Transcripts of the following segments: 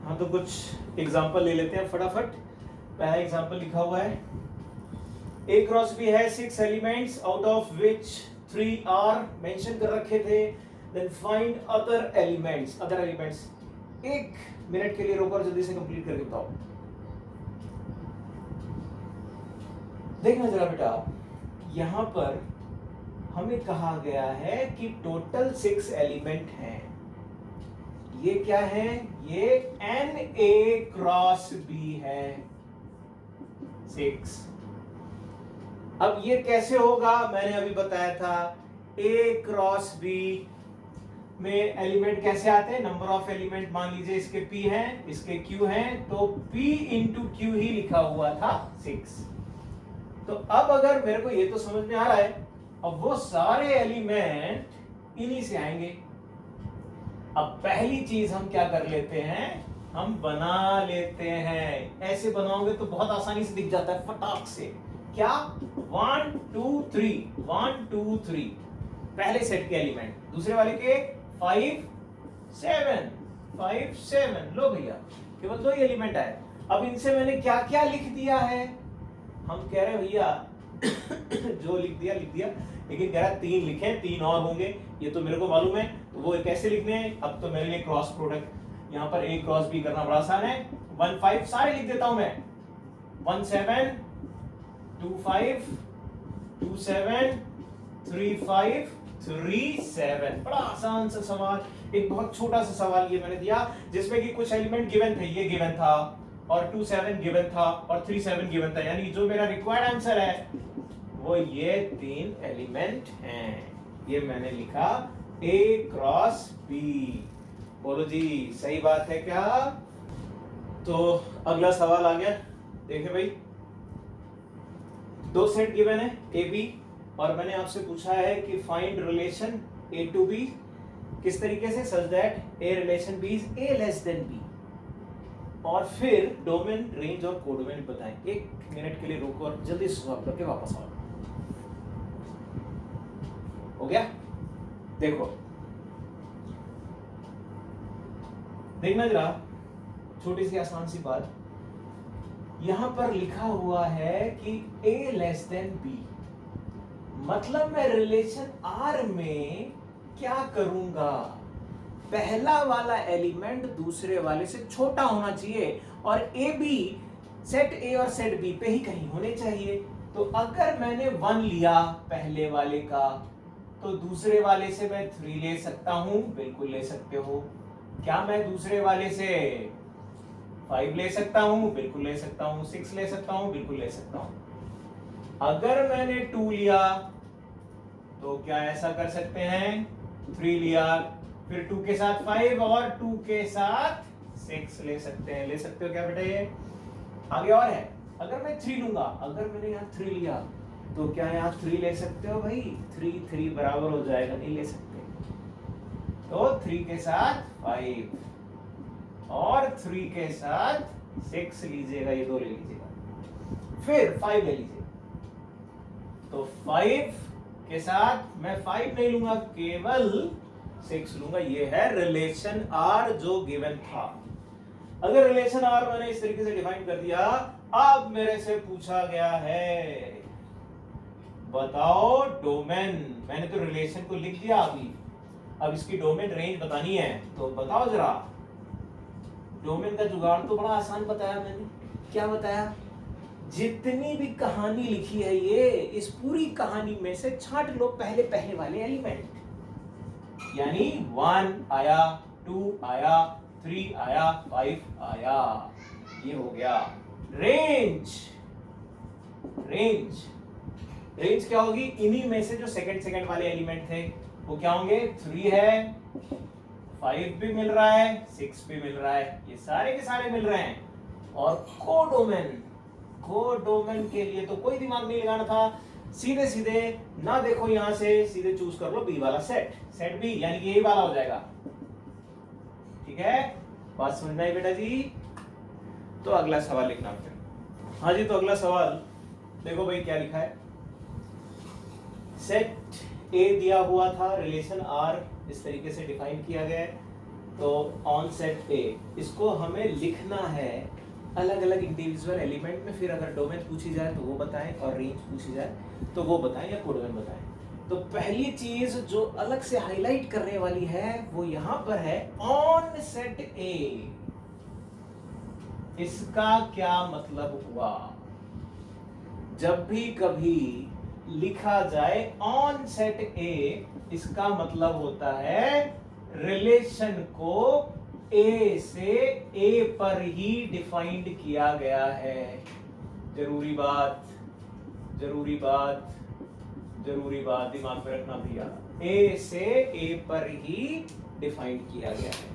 हाँ तो कुछ एग्जांपल ले लेते हैं फटाफट। पहला एग्जांपल लिखा हुआ है A क्रॉस B है 6 elements out of which 3 are mention कर रखे थे। Then find other elements. एक मिनट के लिए रोको और जल्दी से कंप्लीट करके बताओ। देखना जरा बेटा, यहां पर हमें कहा गया है कि टोटल 6 एलिमेंट हैं। ये क्या है? ये Na क्रॉस B है 6। अब ये कैसे होगा? मैंने अभी बताया था A क्रॉस B में एलिमेंट कैसे आते हैं? नंबर ऑफ एलिमेंट मान लीजिए इसके P हैं, इसके Q हैं, तो P इंटू Q ही लिखा हुआ था 6। तो अब अगर मेरे को ये तो समझ में आ रहा है, अब वो सारे एलिमेंट इन्हीं से आएंगे। अब पहली चीज हम क्या कर लेते हैं? हम बना लेते हैं। ऐसे बनाओगे तो बहुत आसानी से दिख जाता है फटाक से। क्या? 1 2 3 1 2 3 पहले सेट के एलिमेंट, दूसरे वाले के 5 7 5 7। लो भैया, केवल 2 ही एलिमेंट आए। अब इनसे मैंने क्या क्या लिख दिया है? हम कह रहे हैं भैया जो लिख दिया, लेकिन कह रहा है 3 लिखे, 3 और होंगे, ये तो मेरे को मालूम है। तो वो कैसे लिखने हैं? अब तो मेरे लिए क्रॉस प्रोडक्ट, यहाँ पर A क्रॉस B करना बड़ा आसान है। 1 5 सारे लिख देता हूं मैं। 1 7 2 5 2 7 3 5 3 7। बड़ा आसान सा सवाल, एक बहुत छोटा सा सवाल ये मैंने दिया जिसमें कि कुछ एलिमेंट गिवन थे। ये गिवन था और 2 7 गिवन था और 3 7 गिवन था, यानी जो मेरा रिक्वायर्ड आंसर है वो ये 3 एलिमेंट हैं। ये मैंने लिखा A क्रॉस B। बोलो जी, सही बात है क्या? तो अगला सवाल आ गया। देखिए भाई, 2 सेट गिवन है A B और मैंने आपसे पूछा है कि find relation A to B किस तरीके से, such that A relation B is A less than B। और फिर डोमेन, रेंज और कोडोमेन बताएं। 1 मिनट के लिए रुको और जल्दी से सॉल्व करके वापस आओ। हो गया? देखो, देखना जरा, छोटी सी आसान सी बात। यहां पर लिखा हुआ है कि A लेस देन B, मतलब मैं रिलेशन R में क्या करूंगा? पहला वाला एलिमेंट दूसरे वाले से छोटा होना चाहिए और A B, सेट A और सेट B पे ही कहीं होने चाहिए। तो अगर मैंने 1 लिया पहले वाले का, तो दूसरे वाले से मैं 3 ले सकता हूं। बिल्कुल ले सकते हो। क्या मैं दूसरे वाले से 5 ले सकता हूं? बिल्कुल ले सकता हूं। 6 ले सकता हूं? बिल्कुल ले सकता हूं। अगर मैंने 2 लिया तो क्या ऐसा कर सकते हैं? 3 लिया, फिर 2 के साथ 5 और 2 के साथ 6 ले सकते हैं। ले सकते हो क्या बेटा? ये आगे और है। अगर मैं 3 लूंगा, अगर मैंने यहाँ 3 लिया तो क्या यहाँ 3 ले सकते हो भाई? 3 3 बराबर हो जाएगा, नहीं ले सकते। तो 3 के साथ 5 और 3 के साथ 6 लीजिएगा, ये 2 ले लीजिएगा, फिर 5 ले लीजिएगा। तो 5 के साथ मैं 5 नहीं लूंगा, केवल 6 लूंगा। ये है रिलेशन R जो गिवन था। अगर रिलेशन R मैंने इस तरीके से डिफाइन कर दिया, अब मेरे से पूछा गया है बताओ डोमेन। मैंने तो रिलेशन को लिख दिया अभी, अब इसकी डोमेन रेंज बतानी है। तो बताओ जरा, डोमेन का जुगाड़ तो बड़ा आसान बताया मैंने। क्या बताया? जितनी भी कहानी लिखी है ये, इस पूरी कहानी में से छांट लो पहले पहले वाले एलिमेंट, यानी 1 आया, 2 आया, 3 आया, 5 आया। ये हो गया रेंज। रेंज रेंज क्या होगी? इन्हीं में से जो सेकंड वाले एलिमेंट थे वो क्या होंगे? 3 है, 5 भी मिल रहा है, 6 भी मिल रहा है, ये सारे के सारे मिल रहे हैं। और कोडोमेन के लिए तो कोई दिमाग नहीं लगाना था, सीधे सीधे ना देखो, यहां से सीधे चूज कर लो बी वाला सेट बी, यानी कि यही वाला हो जाएगा। ठीक है, बात समझ में आई बेटा जी? तो अगला सवाल लिखना फिर। हाँ जी, तो अगला सवाल देखो भाई क्या लिखा है। सेट ए दिया हुआ था, रिलेशन R इस तरीके से डिफाइन किया गया है। तो ऑन सेट ए, इसको हमें लिखना है अलग अलग इंडिविजुअल एलिमेंट में, फिर अगर डोमेन पूछी जाए तो वो बताएं और रेंज पूछी जाए तो वो बताएं या कोडोमेन बताएं। तो पहली चीज जो अलग से हाईलाइट करने वाली है वो यहां पर है ऑन सेट ए। इसका क्या मतलब हुआ? जब भी कभी लिखा जाए ऑन सेट ए, इसका मतलब होता है रिलेशन को ए से ए पर ही डिफाइंड किया गया है। जरूरी बात, जरूरी बात, जरूरी बात दिमाग में रखना भैया, ए से ए पर ही डिफाइंड किया गया है।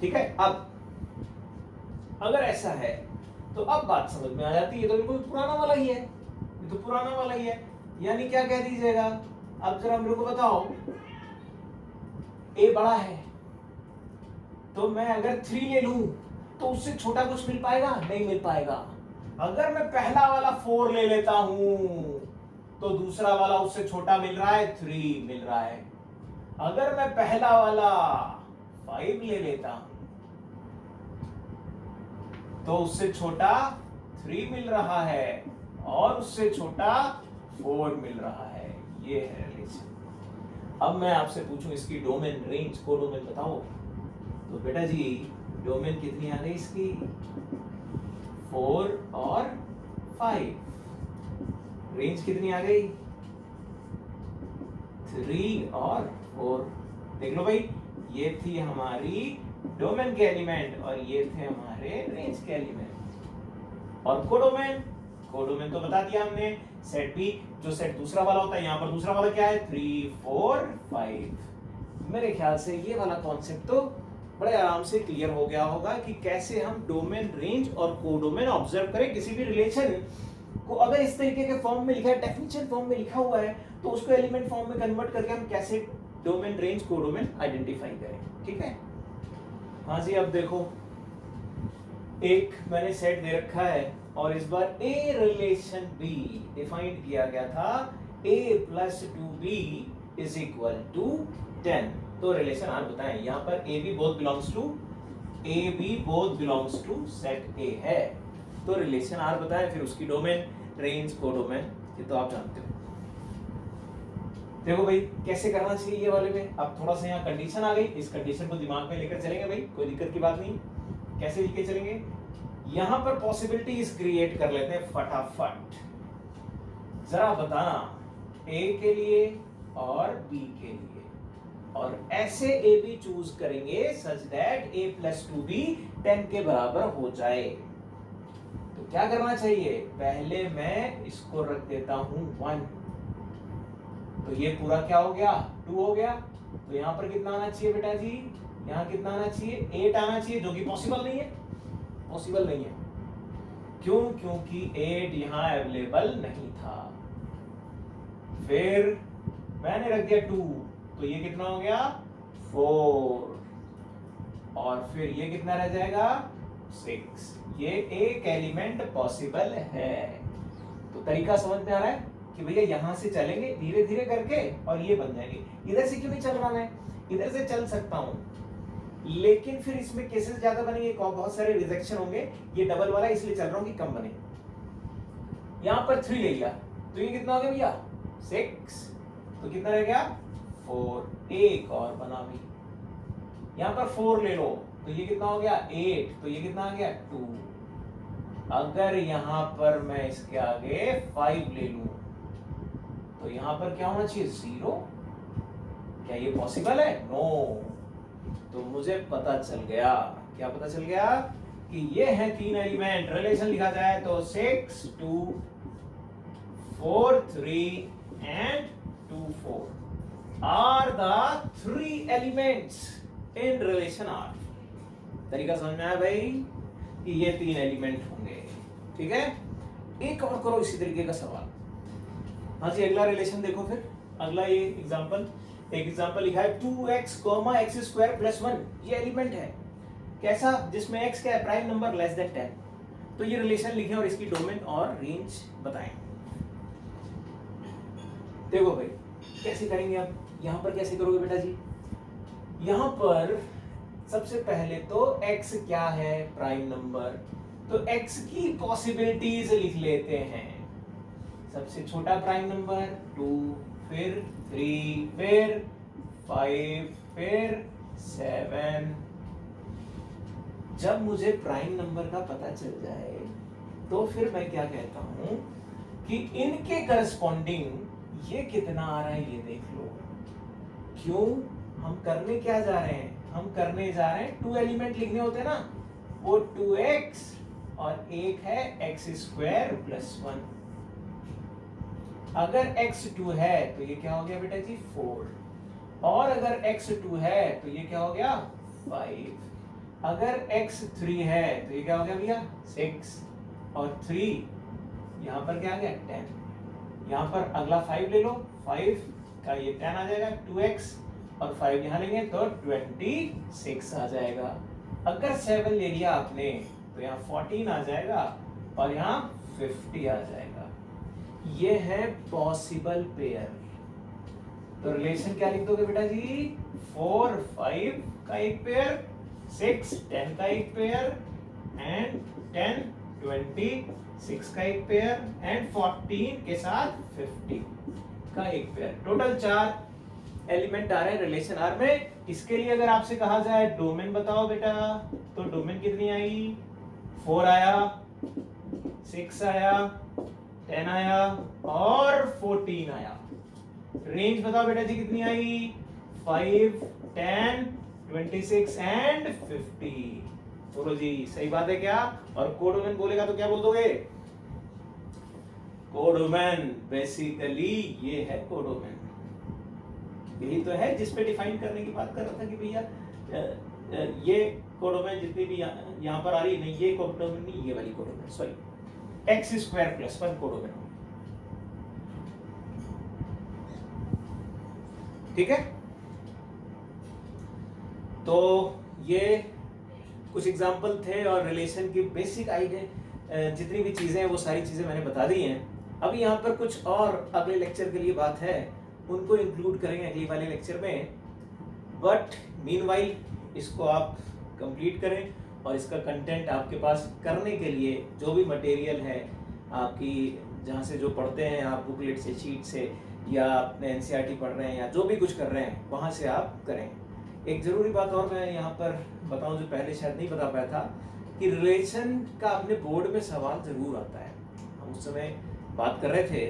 ठीक है, अब अगर ऐसा है तो अब बात समझ में आ जाती है। तो बिल्कुल पुराना वाला ही है, ये तो पुराना वाला ही है। यानी क्या कह दीजिएगा? अब जरा मेरे को बताओ, ए बड़ा है तो मैं अगर 3 ले लूं तो उससे छोटा कुछ मिल पाएगा? नहीं मिल पाएगा। अगर मैं पहला वाला 4 ले लेता हूं तो दूसरा वाला उससे छोटा मिल रहा है, 3 मिल रहा है। अगर मैं पहला वाला 5 ले लेता हूं तो उससे छोटा 3 मिल रहा है और उससे छोटा 4 मिल रहा है। ये है रिलेशन। अब मैं आपसे पूछूं इसकी डोमेन, रेंज, कोडोमेन बताओ। तो बेटा जी डोमेन कितनी आ गई इसकी? 4 और 5। रेंज कितनी आ गई? 3 और 4। देख लो भाई, ये थी हमारी डोमेन के एलिमेंट और ये थे हमारे रेंज के एलिमेंट। और कोडोमेन, कोडोमेन तो बता दिया हमने, सेट बी जो सेट दूसरा वाला होता है, यहां पर दूसरा वाला क्या है? 3, 4, 5। मेरे ख्याल से ये वाला कॉन्सेप्ट तो बड़े आराम से क्लियर हो गया होगा कि कैसे हम डोमेन, रेंज और कोडोमेन ऑब्जर्व करें। किसी भी रिलेशन को अगर इस तरीके के फॉर्म में लिखा है, डेफिनेशन फॉर्म में लिखा हुआ है, तो उसको एलिमेंट फॉर्म में कन्वर्ट करके हम कैसे डोमेन, रेंज, कोडोमेन आइडेंटिफाई करें। ठीक है, हाँ जी। अब देखो, एक मैंने सेट दे रखा है और इस बार ए रिलेशन बी डिफाइंड किया गया था, a + 2b = 10। तो रिलेशन आर बताएं। यहां पर A B both belongs to set A है। तो रिलेशन आर बताएं, फिर उसकी डोमेन, रेंज, कोडोमेन, ये तो आप जानते हो। देखो भाई कैसे करना चाहिए ये वाले में। अब थोड़ा सा यहाँ कंडीशन आ गई, इस कंडीशन को दिमाग में लेकर चलेंगे भाई, कोई दिक्कत की बात नहीं। कैसे लेके चलेंगे? यहां पर पॉसिबिलिटीज क्रिएट कर लेते हैं फटाफट। जरा बताना ए के लिए और बी के लिए, और ऐसे ए बी चूज करेंगे सच दैट a + 2b 10 के बराबर हो जाए। तो क्या करना चाहिए? पहले मैं इसको रख देता हूं 1, तो ये पूरा क्या हो गया? 2 हो गया। तो यहां पर कितना आना चाहिए बेटा जी? यहां कितना आना चाहिए? 8 आना चाहिए, जो कि पॉसिबल नहीं है, पॉसिबल नहीं है। क्यों? क्योंकि 8 यहां अवेलेबल नहीं था। फिर मैंने रख दिया 2, तो ये कितना हो गया? 4, और फिर ये कितना रह जाएगा? 6। ये एक एलिमेंट पॉसिबल है। तो तरीका समझ में आ रहा है कि भैया यहां से चलेंगे धीरे धीरे करके और ये बन जाएंगे। इधर से क्यों नहीं चल रहा? मैं इधर से चल सकता हूं, लेकिन फिर इसमें केसेस ज्यादा बनेंगे, बहुत सारे रिजेक्शन होंगे। ये डबल वाला इसलिए चल रहा हूं कि कम बने। यहां पर 3 ले लिया तो ये कितना हो गया भैया? 6। तो कितना रह गया? 4। एक और बना भी। यहां पर 4 ले लो तो ये कितना हो गया? 8। तो ये कितना आ गया? 2। अगर यहां पर मैं इसके आगे 5 ले लूं तो यहां पर क्या होना चाहिए? 0। क्या ये पॉसिबल है? नो। तो मुझे पता चल गया, क्या पता चल गया? कि ये है 3 एलिमेंट। रिलेशन लिखा जाए तो 6, 2, 4, 3 and 2, 4 are the 3 elements in relation R. तरीका समझ में आया भाई कि ये 3 एलिमेंट होंगे। ठीक है, एक और करो इसी तरीके का सवाल। हाँ जी, अगला रिलेशन देखो। फिर अगला ये एग्जांपल, एक एग्जांपल लिखा है 2x, x² + 1। ये एलिमेंट है कैसा? जिसमें x क्या है? Prime number < 10। तो ये रिलेशन लिखें और इसकी डोमेन और रेंज बताएं। देखो भाई कैसे करेंगे। अब यहां पर कैसे करोगे बेटा जी? यहाँ पर सबसे पहले तो x क्या है, प्राइम नंबर, तो x की पॉसिबिलिटीज लिख लेते हैं। सबसे छोटा प्राइम नंबर 2, फिर 3, फिर 5, फिर 7। जब मुझे प्राइम नंबर का पता चल जाए तो फिर मैं क्या कहता हूं कि इनके करस्पॉन्डिंग ये कितना आ रहा है ये देख लो। क्यों, हम करने क्या जा रहे हैं, हम करने जा रहे हैं 2 एलिमेंट लिखने होते हैं ना, वो 2x और एक है x² + 1। अगर x2 है तो ये क्या हो गया बेटा जी 4, और अगर x2 है तो ये क्या हो गया 5, अगर x3 है तो ये क्या हो गया भैया 6, और 3 यहाँ पर क्या आ गया 10। यहाँ पर अगला 5 ले लो, 5 का ये 10 आ जाएगा, 2x और 5 यहाँ लेंगे तो 26 आ जाएगा। अगर 7 ले लिया आपने तो यहाँ 14 आ जाएगा और यहाँ 50 आ जाएगा। ये है पॉसिबल पेयर। तो रिलेशन क्या लिख दोगे बेटा जी, 4 5 का एक पेयर, 6 10 का एक पेयर, एंड 10 26 का एक पेयर, एंड 14 के साथ 50 का एक पेयर। टोटल 4 एलिमेंट आ रहे हैं रिलेशन आर में। इसके लिए अगर आपसे कहा जाए डोमेन बताओ बेटा, तो डोमेन कितनी आई, 4 आया, 6 आया, 10 आया और 14 आया। रेंज बताओ बेटा जी कितनी आई, 5 10 26 एंड 50। बोलो जी सही बात है क्या? और कोडोमेन बोलेगा तो क्या बोल दोगे? कोडोमेन बेसिकली ये है कोडोमेन, यही तो है जिसपे डिफाइन करने की बात कर रहा था कि भैया ये कोडोमेन जितनी भी यहाँ पर आ रही, नहीं ये कोडोमेन नहीं, ये वाली कोडोमेन, सॉरी x² + 1 कोडोमेन। ठीक है, तो ये कुछ एग्जाम्पल थे और रिलेशन की बेसिक आइडिया जितनी भी चीजें हैं वो सारी चीजें मैंने बता दी हैं। अभी यहाँ पर कुछ और अगले लेक्चर के लिए बात है, उनको इंक्लूड करेंगे अगले वाले लेक्चर में। बट मीनवाइल इसको आप कंप्लीट करें और इसका कंटेंट आपके पास करने के लिए जो भी मटेरियल है आपकी, जहाँ से जो पढ़ते हैं आप बुकलेट से, शीट से, या अपने एनसीईआरटी पढ़ रहे हैं या जो भी कुछ कर रहे हैं वहाँ से आप करें। एक ज़रूरी बात और मैं यहाँ पर बताऊँ जो पहले शायद नहीं बता पाया था, कि रिलेशन का अपने बोर्ड में सवाल ज़रूर आता है। हम उस समय बात कर रहे थे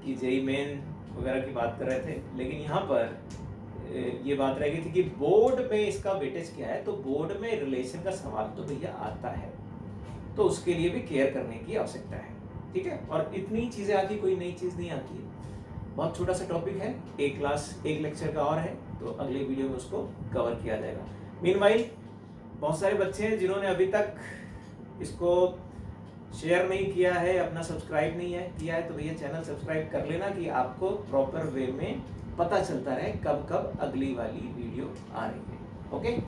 कि जेईई मेन वगैरह की बात कर रहे थे, लेकिन यहाँ पर ये बात रह गई थी कि बोर्ड में इसका वेटेज क्या है। तो बोर्ड में रिलेशन का सवाल तो भैया आता है, तो उसके लिए भी केयर करने की आवश्यकता है। ठीक है, और इतनी चीज़ें आती, कोई नई चीज़ नहीं आती है, बहुत छोटा सा टॉपिक है, एक क्लास एक लेक्चर का और है, तो अगले वीडियो में उसको कवर किया जाएगा। मीनवाइल बहुत सारे बच्चे हैं जिन्होंने अभी तक इसको शेयर नहीं किया है, अपना सब्सक्राइब नहीं है किया है, तो भैया चैनल सब्सक्राइब कर लेना कि आपको प्रॉपर वे में पता चलता रहे कब कब अगली वाली वीडियो आ रही है। ओके।